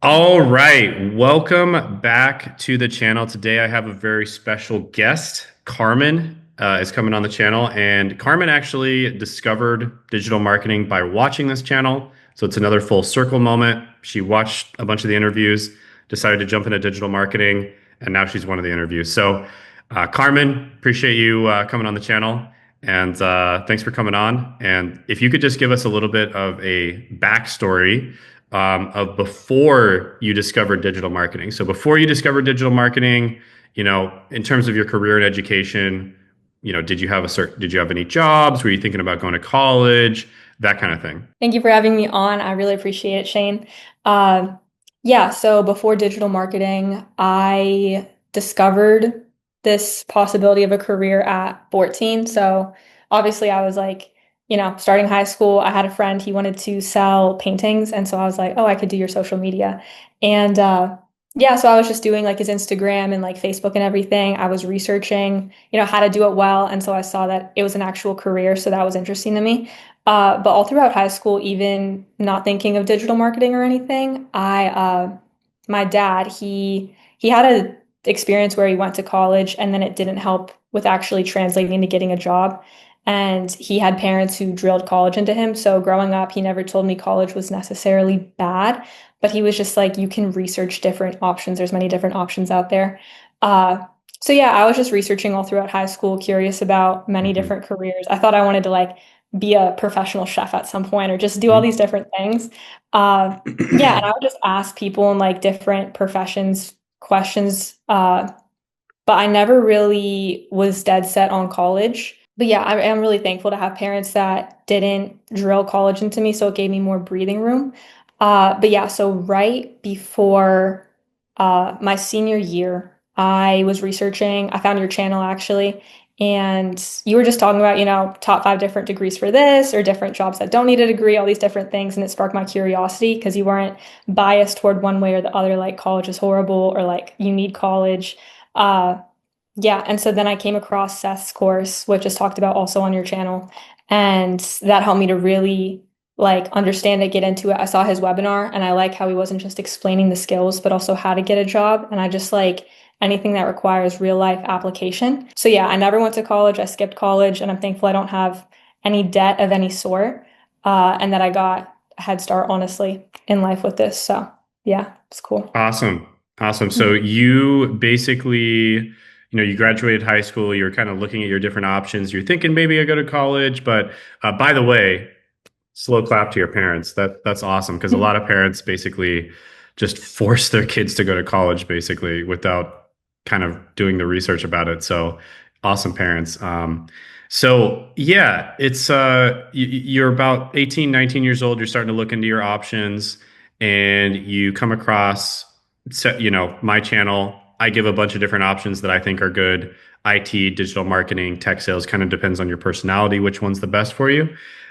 All right, welcome back to the channel. Today I have a very special guest. Carmen is coming on the channel, and Carmen actually discovered digital marketing by watching this channel. So it's another full circle moment. She watched a bunch of the interviews, decided to jump into digital marketing, and now she's one of the interviews. So, Carmen, appreciate you coming on the channel, and thanks for coming on. And if you could just give us a little bit of a backstory of before you discovered digital marketing. So before you discovered digital marketing, in terms of your career and education, did you have any jobs? Were you thinking about going to college? That kind of thing. Thank you for having me on. I really appreciate it, Shane. Uh, yeah, so before digital marketing, I discovered this possibility of a career at 14. So obviously, I was like, starting high school, I had a friend, he wanted to sell paintings. And so I was like, oh, I could do your social media. And yeah, so I was just doing like his Instagram and like Facebook and everything. I was researching, how to do it well. And so I saw that it was an actual career. So that was interesting to me. But all throughout high school, even not thinking of digital marketing or anything, my dad, he had a experience where he went to college and then it didn't help with actually translating to getting a job. And he had parents who drilled college into him. So growing up, he never told me college was necessarily bad, but he was just like, you can research different options. There's many different options out there. So yeah, I was just researching all throughout high school, curious about many Hmm. different careers. I thought I wanted to like be a professional chef at some point or just do all these different things. Uh, yeah, and I would just ask people in like different professions questions. But I never really was dead set on college. But yeah, I am really thankful to have parents that didn't drill college into me, so it gave me more breathing room. But yeah, so right before my senior year, I was researching. I found your channel actually, and you were just talking about, top five different degrees for this or different jobs that don't need a degree, all these different things. And it sparked my curiosity because you weren't biased toward one way or the other, like college is horrible or like you need college. Uh, yeah, and so then I came across Seth's course, which is talked about also on your channel, and that helped me to really like understand it, get into it. I saw his webinar and I like how he wasn't just explaining the skills, but also how to get a job. And I just like anything that requires real life application. So yeah, I never went to college. I skipped college, and I'm thankful I don't have any debt of any sort, and that I got a head start, honestly, in life with this. So yeah, it's cool. Awesome. Awesome. So you basically, you graduated high school, you're kind of looking at your different options. You're thinking maybe I go to college, but by the way, slow clap to your parents. That's awesome because a lot of parents basically just force their kids to go to college basically without kind of doing the research about it. So awesome parents. So yeah, it's you're about 18, 19 years old. You're starting to look into your options and you come across, my channel. I give a bunch of different options that I think are good. IT, digital marketing, tech sales kind of depends on your personality, which one's the best for you.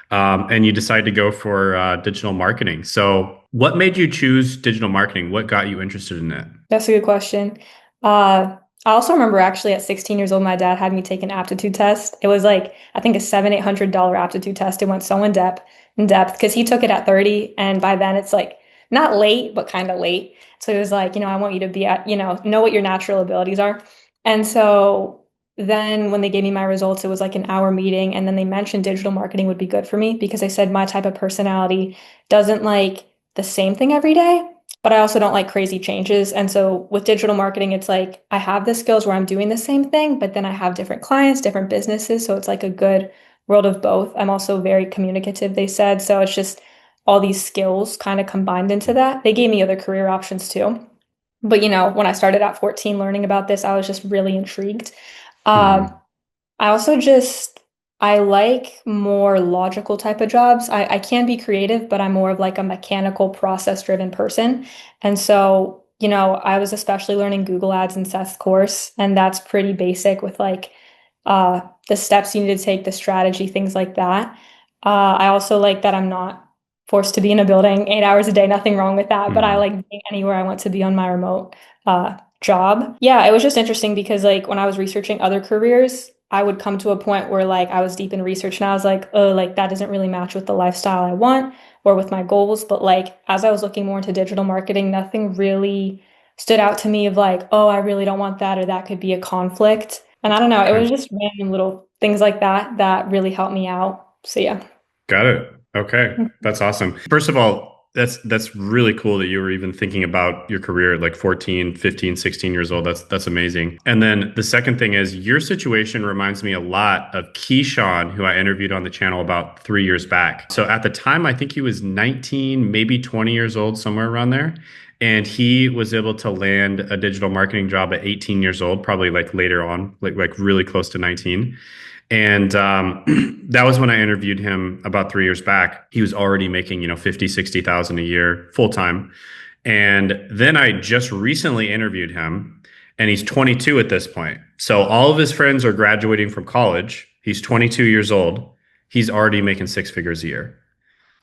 And you decide to go for digital marketing. So, what made you choose digital marketing? What got you interested in it? That's a good question. I also remember actually at 16 years old, my dad had me take an aptitude test. It was like, I think a $700-800 aptitude test. It went so in depth because he took it at 30. And by then it's like not late, but kind of late. So he was like, I want you to be at, know what your natural abilities are. And so then when they gave me my results, it was like an hour meeting. And then they mentioned digital marketing would be good for me because they said my type of personality doesn't like the same thing every day, but I also don't like crazy changes. And so with digital marketing, it's like I have the skills where I'm doing the same thing, but then I have different clients, different businesses. So it's like a good world of both. I'm also very communicative, they said. So it's just all these skills kind of combined into that. They gave me other career options too. But when I started at 14 learning about this, I was just really intrigued. Um, Mhm. I also just I like more logical type of jobs. I can be creative, but I'm more of like a mechanical process driven person. And so, I was especially learning Google Ads in Seth's course, and that's pretty basic with like the steps you need to take, the strategy, things like that. I also like that I'm not forced to be in a building 8 hours a day, nothing wrong with that, but I Mhm. like being anywhere I want to be on my remote job. Yeah, it was just interesting because like when I was researching other careers, I would come to a point where like I was deep in research and I was like, oh, like that doesn't really match with the lifestyle I want. or with my goals. But like as I was looking more into digital marketing, nothing really stood out to me of like, oh, I really don't want that, or that could be a conflict. And I don't know, it Okay. was just random little things like that that really helped me out. So yeah. Got it. Okay. That's awesome. First of all, that's really cool that you were even thinking about your career at like 14, 15, 16 years old. That's amazing. And then the second thing is your situation reminds me a lot of Keyshawn, who I interviewed on the channel about 3 years back. So at the time, I think he was 19, maybe 20 years old, somewhere around there. And he was able to land a digital marketing job at 18 years old, probably like later on, like really close to 19. And that was when I interviewed him about 3 years back. He was already making, 50, 60,000 a year full time. And then I just recently interviewed him and he's 22 at this point. So all of his friends are graduating from college. He's 22 years old. He's already making six figures a year.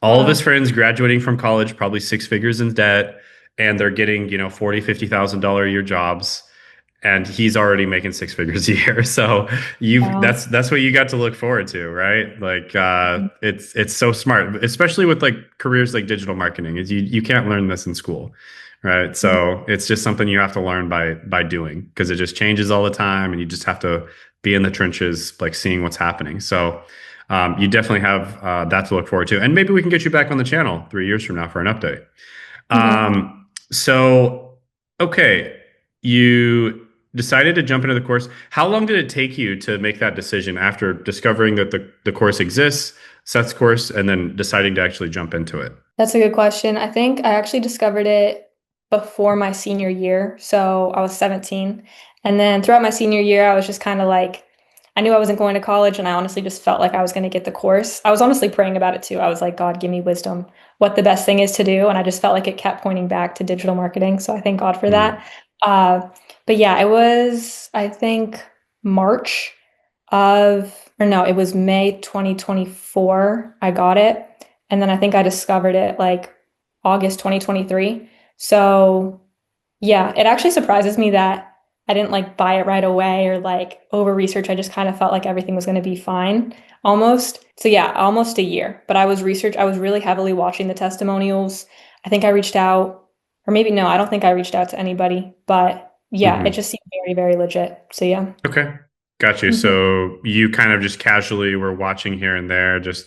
All of his Wow. friends graduating from college, probably six figures in debt, and they're getting, 40, $50,000 a year jobs, and he's already making six figures a year. So you Wow. that's what you got to look forward to, right? Like it's so smart, especially with like careers like digital marketing, is you can't learn this in school, right? Mhm. So it's just something you have to learn by doing, because it just changes all the time and you just have to be in the trenches, like seeing what's happening. So you definitely have that to look forward to. And maybe we can get you back on the channel 3 years from now for an update. Mhm. So, okay, you decided to jump into the course. How long did it take you to make that decision after discovering that the course exists, Seth's course, and then deciding to actually jump into it? That's a good question. I think I actually discovered it before my senior year. So I was 17. And then throughout my senior year, I was just kind of like, I knew I wasn't going to college, and I honestly just felt like I was going to get the course. I was honestly praying about it too. I was like, God, give me wisdom, what the best thing is to do. And I just felt like it kept pointing back to digital marketing. So I thank God for Mm, that. Uh, but yeah, it was, I think, March or no, it was May 2024. I got it. And then I think I discovered it like August 2023. So yeah, it actually surprises me that I didn't like buy it right away or like over research. I just kind of felt like everything was going to be fine almost. So yeah, almost a year. But I was really heavily watching the testimonials. I think I reached out, or maybe no, I don't think I reached out to anybody. But yeah, it hmm just seemed very, very legit. So yeah. Okay, got you. Mhm. So you kind of just casually were watching here and there, just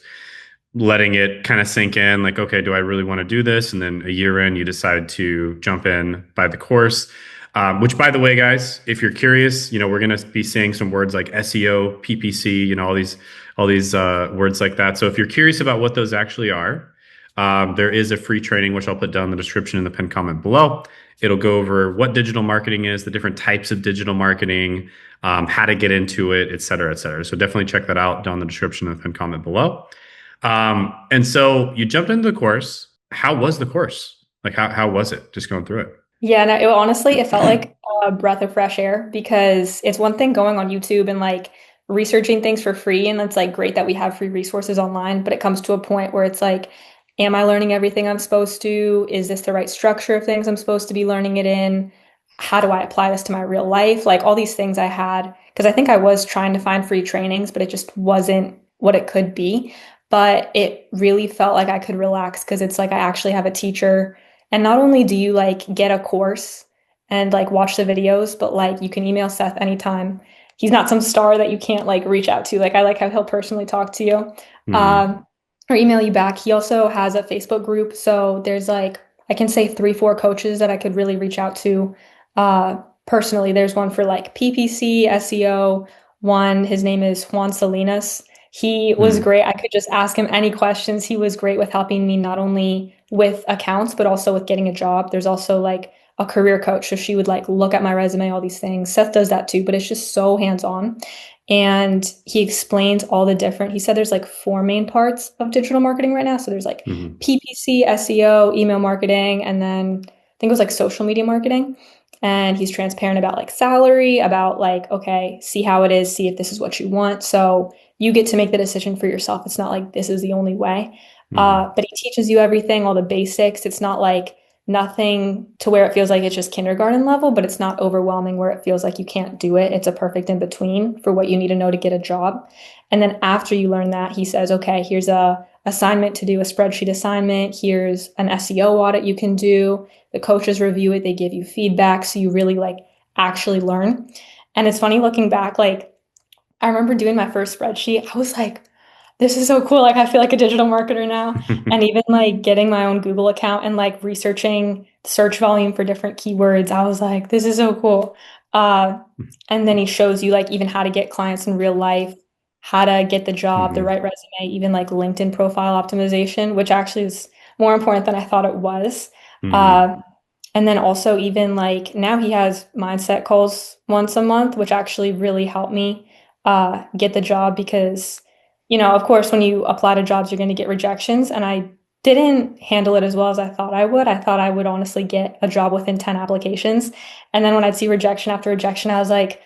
letting it kind of sink in, like, okay, do I really want to do this? And then a year in, you decide to jump in, buy the course. Which, by the way, guys, if you're curious, we're going to be seeing some words like SEO, PPC, all these words like that. So if you're curious about what those actually are, there is a free training which I'll put down in the description in the pinned comment below. It'll go over what digital marketing is, the different types of digital marketing, how to get into it, et cetera, et cetera. So definitely check that out down in the description in the pinned comment below. And so you jumped into the course. How was the course? Like how was it just going through it? Yeah, no, honestly, it felt like a breath of fresh air because it's one thing going on YouTube and like researching things for free, and it's like great that we have free resources online, but it comes to a point where it's like, am I learning everything I'm supposed to? Is this the right structure of things I'm supposed to be learning it in? How do I apply this to my real life? Like all these things I had, because I think I was trying to find free trainings, but it just wasn't what it could be. But it really felt like I could relax because it's like I actually have a teacher, and not only do you like get a course and like watch the videos, but like you can email Seth anytime. He's not some star that you can't like reach out to. Like I like how he'll personally talk to you. Hmm. Um, or email you back. He also has a Facebook group. So there's like I can say three, four coaches that I could really reach out to personally. There's one for like PPC, SEO, one, his name is Juan Salinas. He was Hmm. great. I could just ask him any questions. He was great with helping me not only with accounts, but also with getting a job. There's also like a career coach. So she would like look at my resume, all these things. Seth does that too, but it's just so hands-on. And he explains all the different, he said there's like four main parts of digital marketing right now. So there's like Hmm. PPC, SEO, email marketing, and then I think it was like social media marketing. And he's transparent about like salary, about like, okay, see how it is, see if this is what you want. So you get to make the decision for yourself. It's not like this is the only way. Hmm. But he teaches you everything, all the basics. It's not like nothing to where it feels like it's just kindergarten level, but it's not overwhelming where it feels like you can't do it. It's a perfect in between for what you need to know to get a job. And then after you learn that, he says, okay, here's assignment to do a spreadsheet assignment. Here's an SEO audit you can do. The coaches review it. They give you feedback. So you really like actually learn. And it's funny looking back, like I remember doing my first spreadsheet. I was like, this is so cool. Like I feel like a digital marketer now. And even like getting my own Google account and like researching search volume for different keywords. I was like, this is so cool. Uh, and then he shows you like even how to get clients in real life, how to get the job, the Hmm. right resume, even like LinkedIn profile optimization, which actually is more important than I thought it was. Hmm. Uh, and then also even like now he has mindset calls once a month, which actually really helped me get the job because, of course, when you apply to jobs, you're going to get rejections. And I didn't handle it as well as I thought I would. I thought I would honestly get a job within 10 applications. And then when I'd see rejection after rejection, I was like,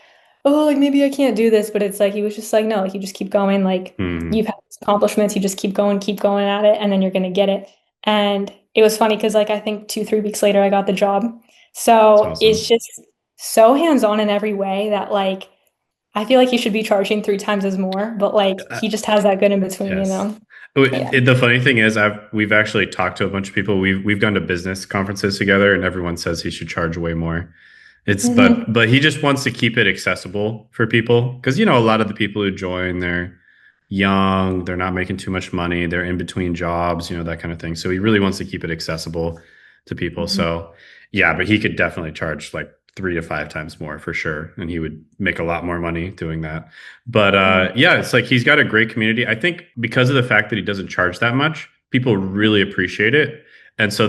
oh, like maybe I can't do this. But it's like, he was just like, no, like you just keep going. Like Hmm. you've had these accomplishments, you just keep going at it, and then you're going to get it. And it was funny because like I think 2, 3 weeks later I got the job. It's So it's awesome. just so hands-on in every way that like I feel like he should be charging 3 times as more, but like Uh, he just has that good in between, you yes. know? Yeah. The funny thing is, we've actually talked to a bunch of people. We've gone to business conferences together, and everyone says he should charge way more. It's Hmm. but he just wants to keep it accessible for people because a lot of the people who join, they're young, they're not making too much money, they're in between jobs, that kind of thing. So he really wants to keep it accessible to people. Hmm. So yeah, but he could definitely charge like 3 to 5 times more for sure, and he would make a lot more money doing that. But Yeah. yeah, it's like he's got a great community. I think because of the fact that he doesn't charge that much, people really appreciate it, and so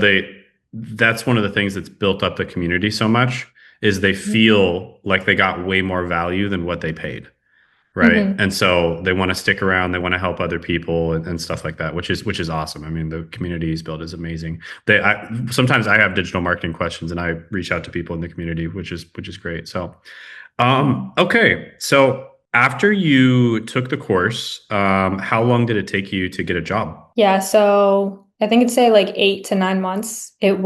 that's one of the things that's built up the community so much is they feel like they got way more value than what they paid, right? Hmm. And so they want to stick around, they want to help other people and stuff like that, which is awesome. I mean, the community he's built is amazing. Sometimes I have digital marketing questions and I reach out to people in the community, which is great. So okay, so after you took the course, how long did it take you to get a job? Yeah, so I think it'd say like 8 to 9 months. I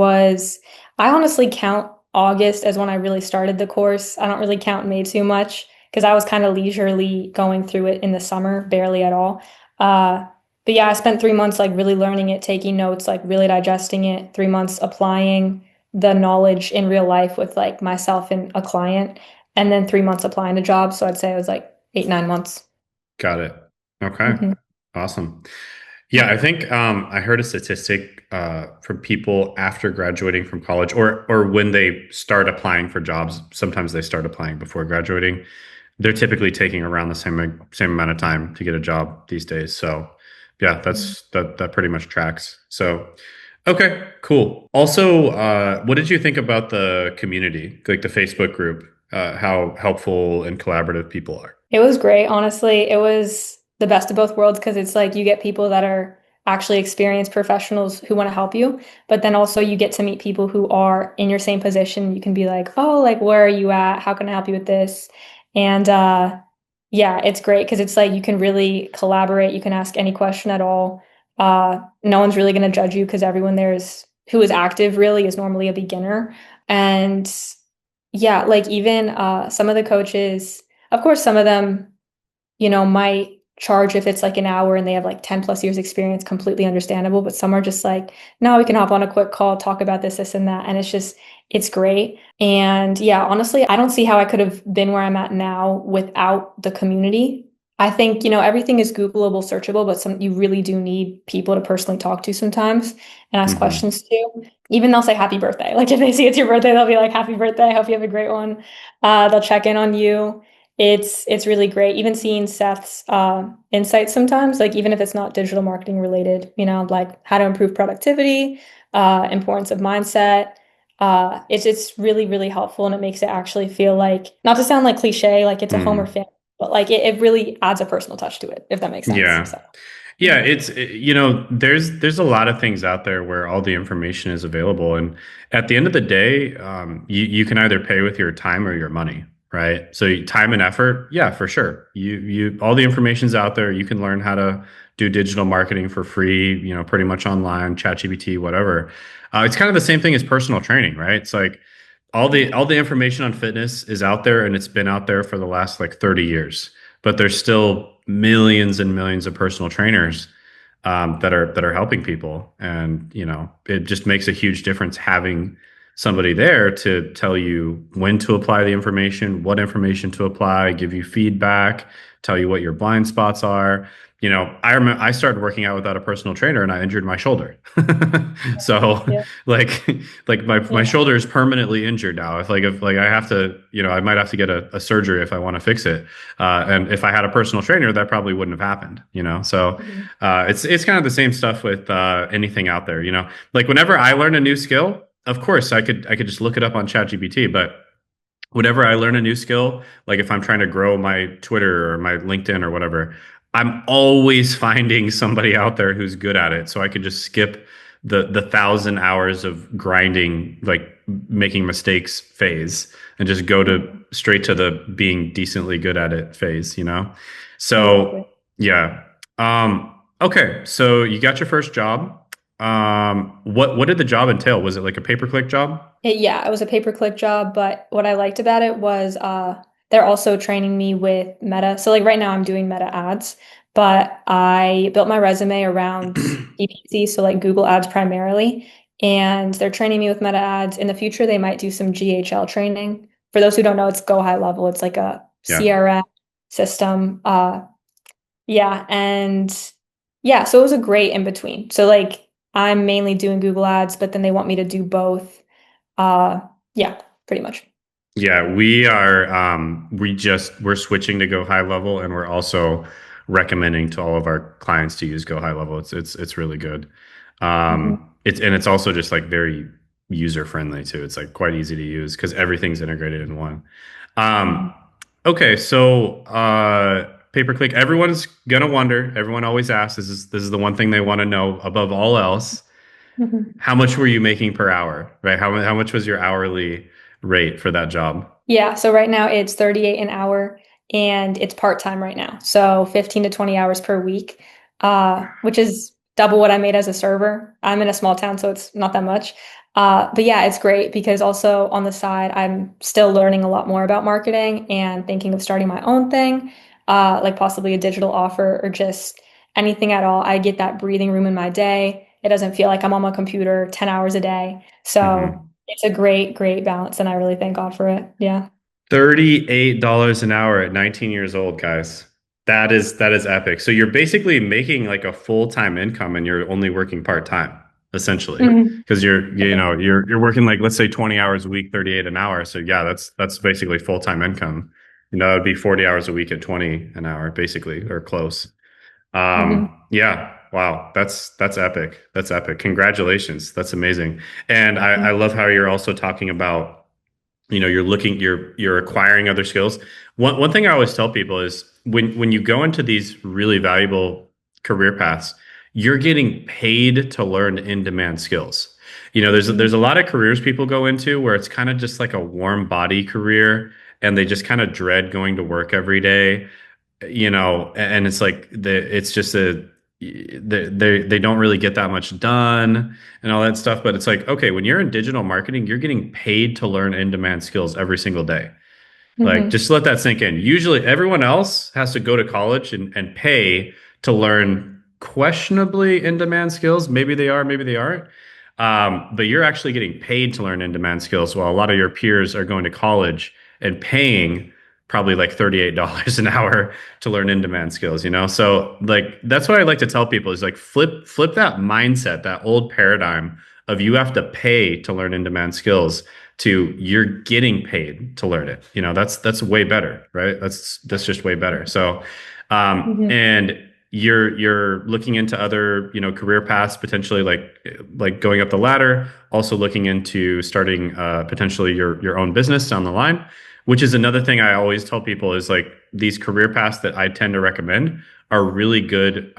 honestly count August as when I really started the course. I don't really count May too much because I was kind of leisurely going through it in the summer, barely at all. Uh, but yeah, I spent 3 months like really learning it, taking notes, like really digesting it, 3 months applying the knowledge in real life with like myself and a client, and then 3 months applying to jobs. So I'd say it was like 8, 9 months. Got it. Okay. Hmm. Awesome. Yeah, I think I heard a statistic from people after graduating from college, or when they start applying for jobs. Sometimes they start applying before graduating. They're typically taking around the same amount of time to get a job these days. So, yeah, that pretty much tracks. So, okay, cool. Also, what did you think about the community, like the Facebook group? How helpful and collaborative people are. It was great, honestly. It was the best of both worlds because it's like you get people that are actually experienced professionals who want to help you, but then also you get to meet people who are in your same position. You can be like, "Oh, like where are you at? How can I help you with this?" And yeah, it's great because it's like you can really collaborate. You can ask any question at all. No one's really going to judge you because everyone there is who is active really is normally a beginner. And yeah, like even some of the coaches, of course, some of them, might charge if it's like an hour and they have like 10 plus years experience, completely understandable. But some are just like, no, we can hop on a quick call, talk about this, and that. And it's great. And yeah, honestly, I don't see how I could have been where I'm at now without the community. I think, everything is Googleable, searchable, but you really do need people to personally talk to sometimes and ask Hmm. questions to. Even they'll say happy birthday. Like if they see it's your birthday, they'll be like, happy birthday. I hope you have a great one. They'll check in on you. It's really great. Even seeing Seth's insights sometimes, like even if it's not digital marketing related, like how to improve productivity, importance of mindset. It's really, really helpful and it makes it actually feel like, not to sound like cliche, like it's a home or Hmm. family, but like it really adds a personal touch to it, if that makes sense. Yeah. So, Yeah, there's a lot of things out there where all the information is available, and at the end of the day, you can either pay with your time or your money, right? So time and effort, yeah, for sure. You all the information's out there. You can learn how to do digital marketing for free, pretty much online, ChatGPT, whatever. It's kind of the same thing as personal training, right? It's like all the information on fitness is out there, and it's been out there for the last like 30 years, but there's still millions and millions of personal trainers that are helping people. And, it just makes a huge difference having somebody there to tell you when to apply the information, what information to apply, give you feedback, tell you what your blind spots are. I remember I started working out without a personal trainer and I injured my shoulder. So Yeah. like like my Yeah. shoulder is permanently injured now. If I have to, I might have to get a surgery if I want to fix it. And if I had a personal trainer, that probably wouldn't have happened. So Mhm. it's kind of the same stuff with anything out there. Like whenever I learn a new skill, of course I could just look it up on ChatGPT, but whenever I learn a new skill, like if I'm trying to grow my Twitter or my LinkedIn or whatever, I'm always finding somebody out there who's good at it. So I could just skip the 1,000 hours of grinding, like making mistakes phase, and just go to Mhm. straight to the being decently good at it phase. So Exactly. yeah. Okay. So you got your first job. What did the job entail? Was it like a pay-per-click job? Yeah, it was a pay-per-click job, but what I liked about it was they're also training me with Meta. So like right now I'm doing Meta ads, but I built my resume around PPC, so like Google Ads primarily, and they're training me with Meta ads. In the future, they might do some GHL training. For those who don't know, it's Go High Level. It's like a Yeah. CRM system. Yeah, and yeah, so it was a great in between. So like I'm mainly doing Google Ads, but then they want me to do both. Uh, yeah, pretty much. Yeah, we're switching to Go High Level, and we're also recommending to all of our clients to use Go High Level. It's really good. Hmm. It's also just like very user friendly too. It's like quite easy to use because everything's integrated in one. Um, Hmm. okay, so pay per click. Everyone's gonna wonder. Everyone always asks. This is the one thing they want to know above all else. Hmm. How much were you making per hour? Right? How much was your hourly rate for that job? Yeah, so right now it's 38 an hour and it's part-time right now. So 15 to 20 hours per week, which is double what I made as a server. I'm in a small town, so it's not that much. But yeah, it's great because also on the side, I'm still learning a lot more about marketing and thinking of starting my own thing, like possibly a digital offer or just anything at all. I get that breathing room in my day. It doesn't feel like I'm on my computer 10 hours a day. So Mhm. it's a great, great balance, and I really thank God for it. Yeah. $38 an hour at 19 years old, guys. That is epic. So you're basically making like a full-time income and you're only working part-time, essentially. Mhm. Because you're working like let's say 20 hours a week, 38 an hour. So yeah, that's basically full-time income. It'd be 40 hours a week at 20 an hour, basically, or close. Mhm. Yeah, wow, that's epic. That's epic. Congratulations. That's amazing. And I Mhm. love how you're also talking about you're acquiring other skills. One thing I always tell people is when you go into these really valuable career paths, you're getting paid to learn in-demand skills. There's a Mhm. lot of careers people go into where it's kind of just like a warm body career and they just kind of dread going to work every day, and it's like it's just they don't really get that much done and all that stuff. But it's like, okay, when you're in digital marketing, you're getting paid to learn in-demand skills every single day. Like, Mhm. just let that sink in. Usually, everyone else has to go to college and pay to learn questionably in-demand skills. Maybe they are, maybe they aren't. But you're actually getting paid to learn in-demand skills, while a lot of your peers are going to college and paying probably like $38 an hour to learn in-demand skills. So like that's what I like to tell people is like flip that mindset, that old paradigm of you have to pay to learn in-demand skills to you're getting paid to learn it. That's way better, right? That's just way better. So, Mhm. and you're looking into other, career paths potentially like going up the ladder, also looking into starting potentially your own business down the line, which is another thing I always tell people is like these career paths that I tend to recommend are really good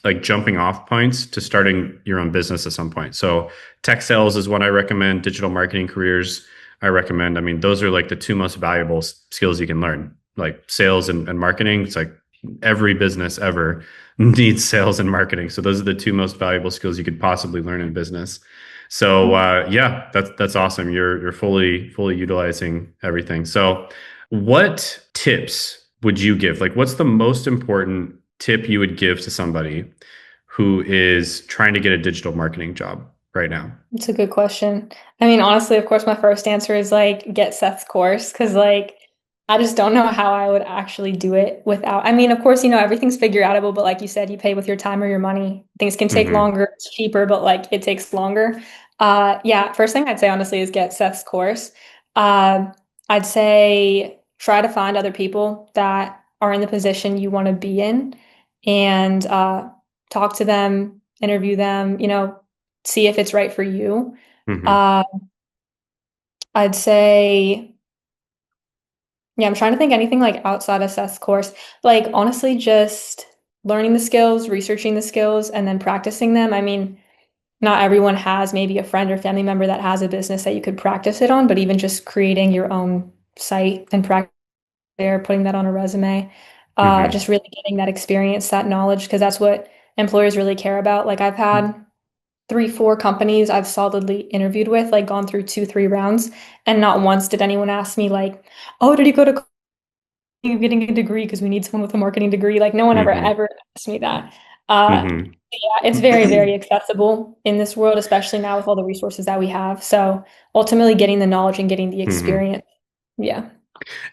like jumping off points to starting your own business at some point. So tech sales is one I recommend. Digital marketing careers I recommend. I mean, those are like the two most valuable skills you can learn, like sales and marketing. It's like every business ever needs sales and marketing. So those are the two most valuable skills you could possibly learn in business. So Mhm. yeah, that's awesome. You're fully utilizing everything. So what tips would you give? Like, what's the most important tip you would give to somebody who is trying to get a digital marketing job right now? It's a good question. I mean, honestly, of course, my first answer is like get Seth's course because like I just don't know how I would actually do it without. I mean, of course, everything's figure outable, but like you said, you pay with your time or your money. Things can take Hmm. longer, it's cheaper, but like it takes longer. Yeah, first thing I'd say honestly is get Seth's course. Uh, I'd say try to find other people that are in the position you want to be in and talk to them, interview them, see if it's right for you. Hmm. Uh, I'd say, yeah, I'm trying to think anything like outside of Seth's course. Like honestly, just learning the skills, researching the skills, and then practicing them. I mean, not everyone has maybe a friend or family member that has a business that you could practice it on, but even just creating your own site and practice there, putting that on a resume, Hmm. just really getting that experience, that knowledge, because that's what employers really care about. Like I've had three, four companies I've solidly interviewed with, like gone through two, three rounds, and not once did anyone ask me like, "Oh, did you go to you getting a degree because we need someone with a marketing degree?" Like no one Hmm. ever asked me that. Uh, Hmm. yeah, it's very, very accessible in this world, especially now with all the resources that we have. So ultimately, getting the knowledge and getting the Hmm. experience. Yeah.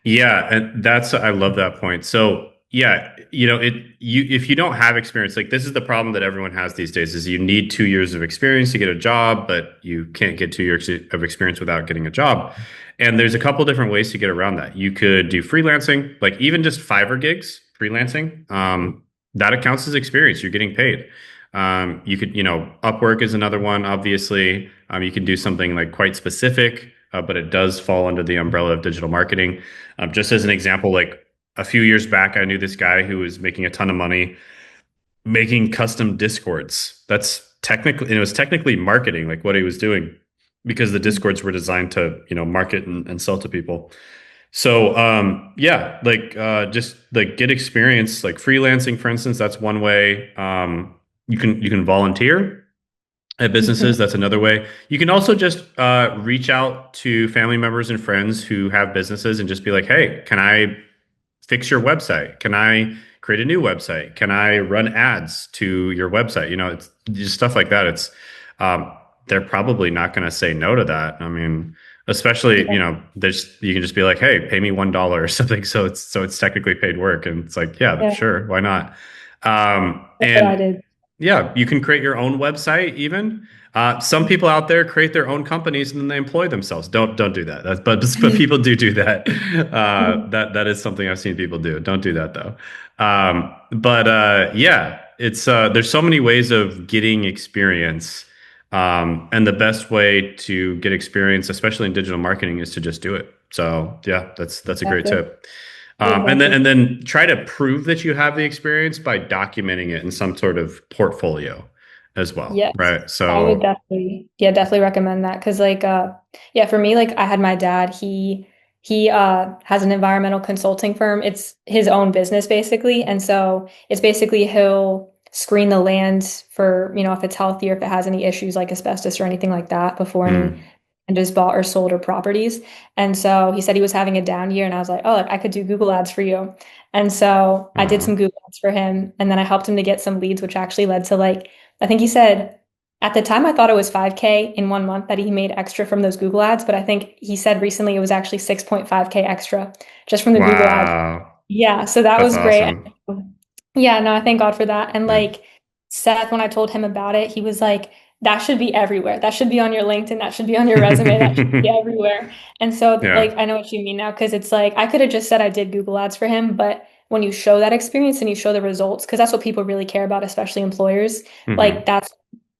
Yeah, and that's I love that point. So yeah, if you don't have experience, like this is the problem that everyone has these days, is you need 2 years of experience to get a job, but you can't get 2 years of experience without getting a job. And there's a couple different ways to get around that. You could do freelancing, like even just Fiverr gigs, freelancing. That accounts as experience. You're getting paid. You could, Upwork is another one, obviously. You can do something like quite specific, but it does fall under the umbrella of digital marketing. Just as an example, like a few years back, I knew this guy who was making a ton of money making custom Discords. It was technically marketing, like what he was doing, because the Discords were designed to, market and sell to people. So, yeah, like just like get experience, like freelancing, for instance, that's one way. You can volunteer at businesses. Mhm. That's another way. You can also just reach out to family members and friends who have businesses and just be like, "Hey, can I fix your website? Can I create a new website? Can I run ads to your website?" It's just stuff like that. Um, they're probably not going to say no to that. I mean, especially, Yeah. there's you can just be like, "Hey, pay me $1 or something." So it's technically paid work, and it's like, yeah, Yeah. sure, why not? That's what I And did. yeah, you can create your own website even. Some people out there create their own companies and then they employ themselves. Don't do that. But people do that. That is something I've seen people do. Don't do that though. But yeah, it's there's so many ways of getting experience, and the best way to get experience, especially in digital marketing, is to just do it. So yeah, that's a great Exactly. tip. And then Exactly. try to prove that you have the experience by documenting it in some sort of portfolio as well, Yes, right? I would So, definitely, yeah, definitely recommend that because, like, yeah, for me, like, I had my dad. He has an environmental consulting firm. It's his own business basically, and so it's basically he'll screen the land for if it's healthy or if it has any issues like asbestos or anything like that before any mm, and just bought or sold or properties. And so he said he was having a down year, and I was like, oh, like, I could do Google ads for you. And so I did uh, some Google ads for him, and then I helped him to get some leads, which actually led to like I think he said at the time I thought it was 5K in 1 month that he made extra from those Google ads, but I think he said recently it was actually 6.5K extra just from the Google ads. wow, Yeah, so that that's was great. awesome. Yeah, no, I thank God for that. And Yeah, like Seth, when I told him about it, he was like, that should be everywhere. That should be on your LinkedIn. That should be on your resume. That should be everywhere. And so, yeah, like, I know what you mean now because it's like I could have just said I did Google ads for him, but when you show that experience and you show the results, because that's what people really care about, especially employers, like hmm, that's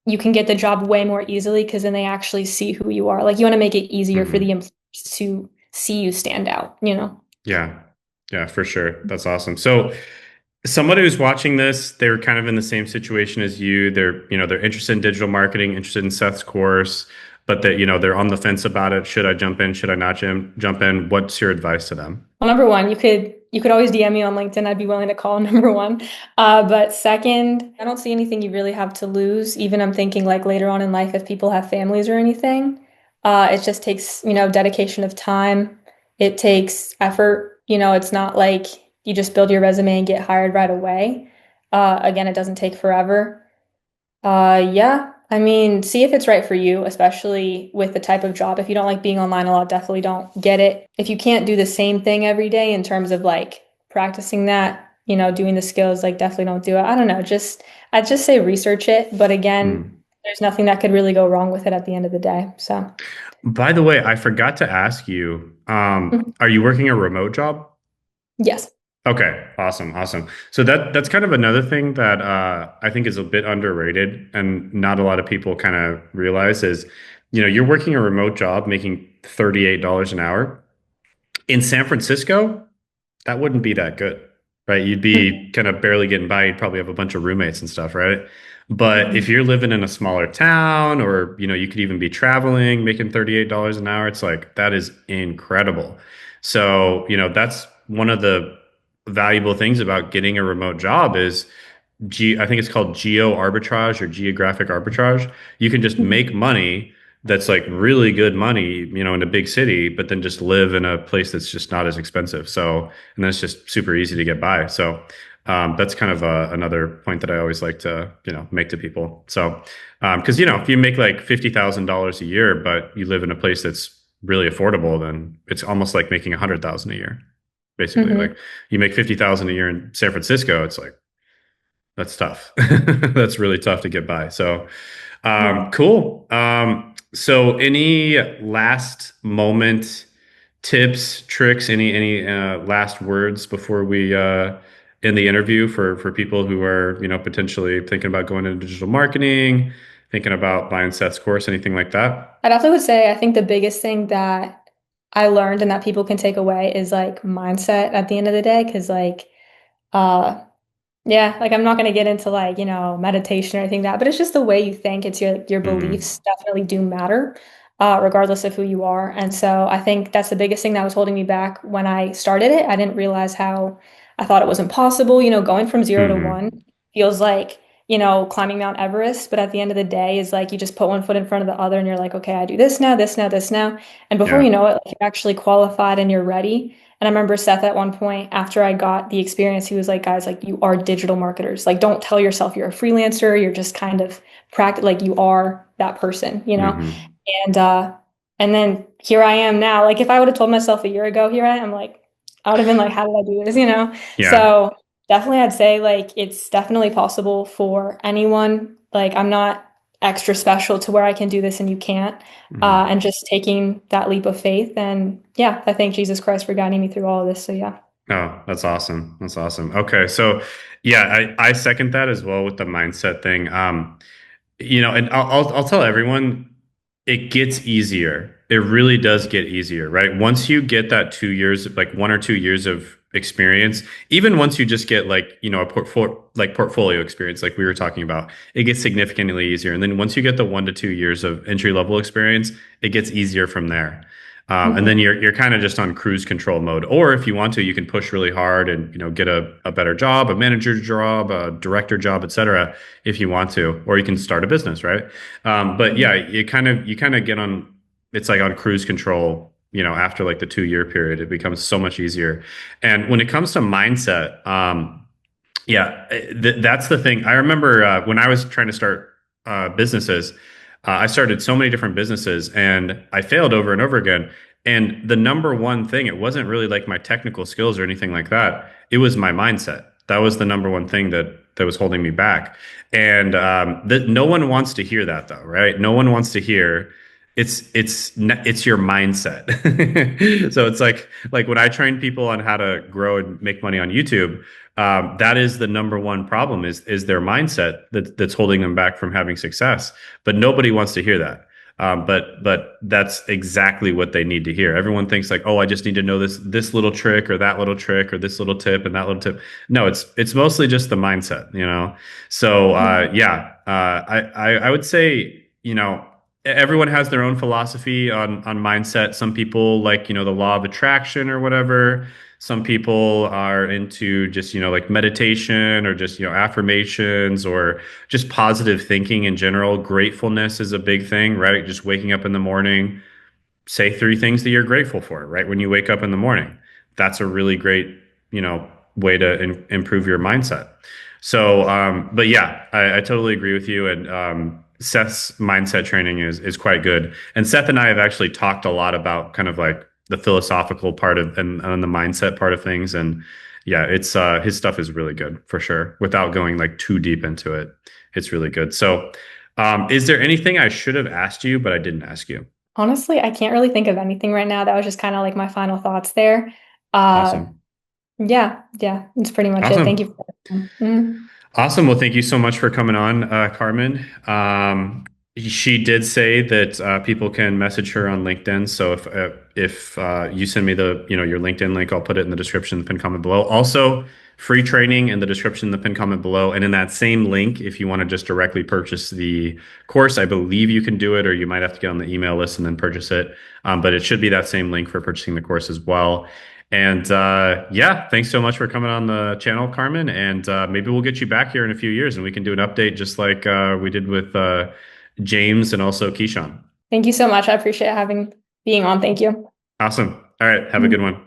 you can get the job way more easily because then they actually see who you are. Like you want to make it easier for the hmm, employers to see you stand out. yeah, yeah, for sure. That's awesome. So, somebody who's watching this, they're kind of in the same situation as you. They're interested in digital marketing, interested in Seth's course, but that, they're on the fence about it. Should I jump in? Should I not jump in? What's your advice to them? Well, number one, you could always DM me on LinkedIn. I'd be willing to call number one. But second, I don't see anything you really have to lose. Even I'm thinking like later on in life, if people have families or anything, it just takes, dedication of time. It takes effort. It's not like you just build your resume and get hired right away. Again, it doesn't take forever. Yeah. I mean, see if it's right for you, especially with the type of job. If you don't like being online a lot, definitely don't get it. If you can't do the same thing every day in terms of like practicing that, doing the skills, like definitely don't do it. I don't know. I'd just say research it. But again, Hmm. there's nothing that could really go wrong with it at the end of the day. So, By the way, I forgot to ask you, mhm. are you working a remote job? Yes. Okay, awesome, awesome. So that's kind of another thing that I think is a bit underrated and not a lot of people kind of realize is, you're working a remote job making $38 an hour. In San Francisco, that wouldn't be that good, right? You'd be kind of barely getting by. You'd probably have a bunch of roommates and stuff, right? But if Mhm. you're living in a smaller town or, you could even be traveling, making $38 an hour, it's like that is incredible. So, that's one of the valuable things about getting a remote job is I think it's called geo arbitrage or geographic arbitrage. You can just Mhm. make money that's like really good money, in a big city, but then just live in a place that's just not as expensive. So, and then it's just super easy to get by. So, that's kind of another point that I always like to, make to people. So, because, if you make like $50,000 a year, but you live in a place that's really affordable, then it's almost like making 100,000 a year, basically. Like Mhm. you make 50,000 a year in San Francisco, it's like, that's tough. That's really tough to get by. So, Yeah. cool. So any last moment tips, tricks, any last words before we end the interview for people who are, potentially thinking about going into digital marketing, thinking about buying Seth's course, anything like that? I definitely would say I think the biggest thing that I learned and that people can take away is like mindset at the end of the day. Cause like, uh, yeah, like I'm not going to get into like, meditation or anything like that, but it's just the way you think. It's your Hmm. beliefs definitely do matter, regardless of who you are. And so I think that's the biggest thing that was holding me back when I started it. I didn't realize how I thought it was impossible. Going from 0 to 1 Hmm. feels like, climbing Mount Everest, but at the end of the day is like you just put one foot in front of the other and you're like, okay, I do this now, this now, this now. And before you Yeah. know it, like, you're actually qualified and you're ready. And I remember Seth at one point after I got the experience, he was like, guys, like you are digital marketers. Like, don't tell yourself you're a freelancer. You're just kind of practice like you are that person. Hmm. And and then here I am now. Like if I would have told myself a year ago, here I am, like I would have been like, how did I do this? Yeah. So definitely I'd say like it's definitely possible for anyone. Like I'm not extra special to where I can do this and you can't Hmm. and just taking that leap of faith. And yeah, I thank Jesus Christ for guiding me through all of this. So yeah. Oh, that's awesome. That's awesome. Okay. So yeah, I second that as well with the mindset thing. And I'll tell everyone it gets easier. It really does get easier, right? Once you get that 2 years, like 1 or 2 years of experience, even once you just get like, a portfolio experience, like we were talking about, it gets significantly easier. And then once you get the 1 to 2 years of entry level experience, it gets easier from there. And then Hmm. you're kind of just on cruise control mode. Or if you want to, you can push really hard and get a better job, a manager job, a director job, etc. If you want to, or you can start a business, right? But yeah, you kind of get on. It's like on cruise control. After like the 2 year period, it becomes so much easier. And when it comes to mindset, yeah, that's the thing. I remember when I was trying to start businesses, I started so many different businesses and I failed over and over again. And the number one thing, it wasn't really like my technical skills or anything like that. It was my mindset. That was the number one thing that was holding me back. And that no one wants to hear that though, right? No one wants to hear it's your mindset. So it's like when I train people on how to grow and make money on YouTube, that is the number one problem is their mindset that's holding them back from having success. But nobody wants to hear that. But that's exactly what they need to hear. Everyone thinks like, oh, I just need to know this little trick or that little trick or this little tip and that little tip. No, it's mostly just the mindset. So yeah, I would say everyone has their own philosophy on mindset. Some people like the law of attraction or whatever. Some people are into just, like meditation or just, affirmations or just positive thinking in general. Gratefulness is a big thing, right? Just waking up in the morning, say three things that you're grateful for, right? When you wake up in the morning, that's a really great, way to improve your mindset. But yeah, I totally agree with you. And Seth's mindset training is quite good. And Seth and I have actually talked a lot about kind of like the philosophical part of and the mindset part of things. And yeah, it's his stuff is really good for sure. Without going like too deep into it, it's really good. Is there anything I should have asked you, but I didn't ask you? Honestly, I can't really think of anything right now. That was just kind of like my final thoughts there. Uh, Awesome. yeah, yeah, that's pretty much it. Thank Awesome. you. Mhm. Awesome. Well, thank you so much for coming on, Carmen. She did say that people can message her on LinkedIn. So if you send me the your LinkedIn link, I'll put it in the description, the pin comment below. Also, free training in the description, the pin comment below, and in that same link, if you want to just directly purchase the course, I believe you can do it, or you might have to get on the email list and then purchase it. But it should be that same link for purchasing the course as well. And yeah, thanks so much for coming on the channel, Carmen. And maybe we'll get you back here in a few years and we can do an update just like we did with James and also Keyshawn. Thank you so much. I appreciate being on. Thank you. Awesome. All right. Have a good Mhm. one.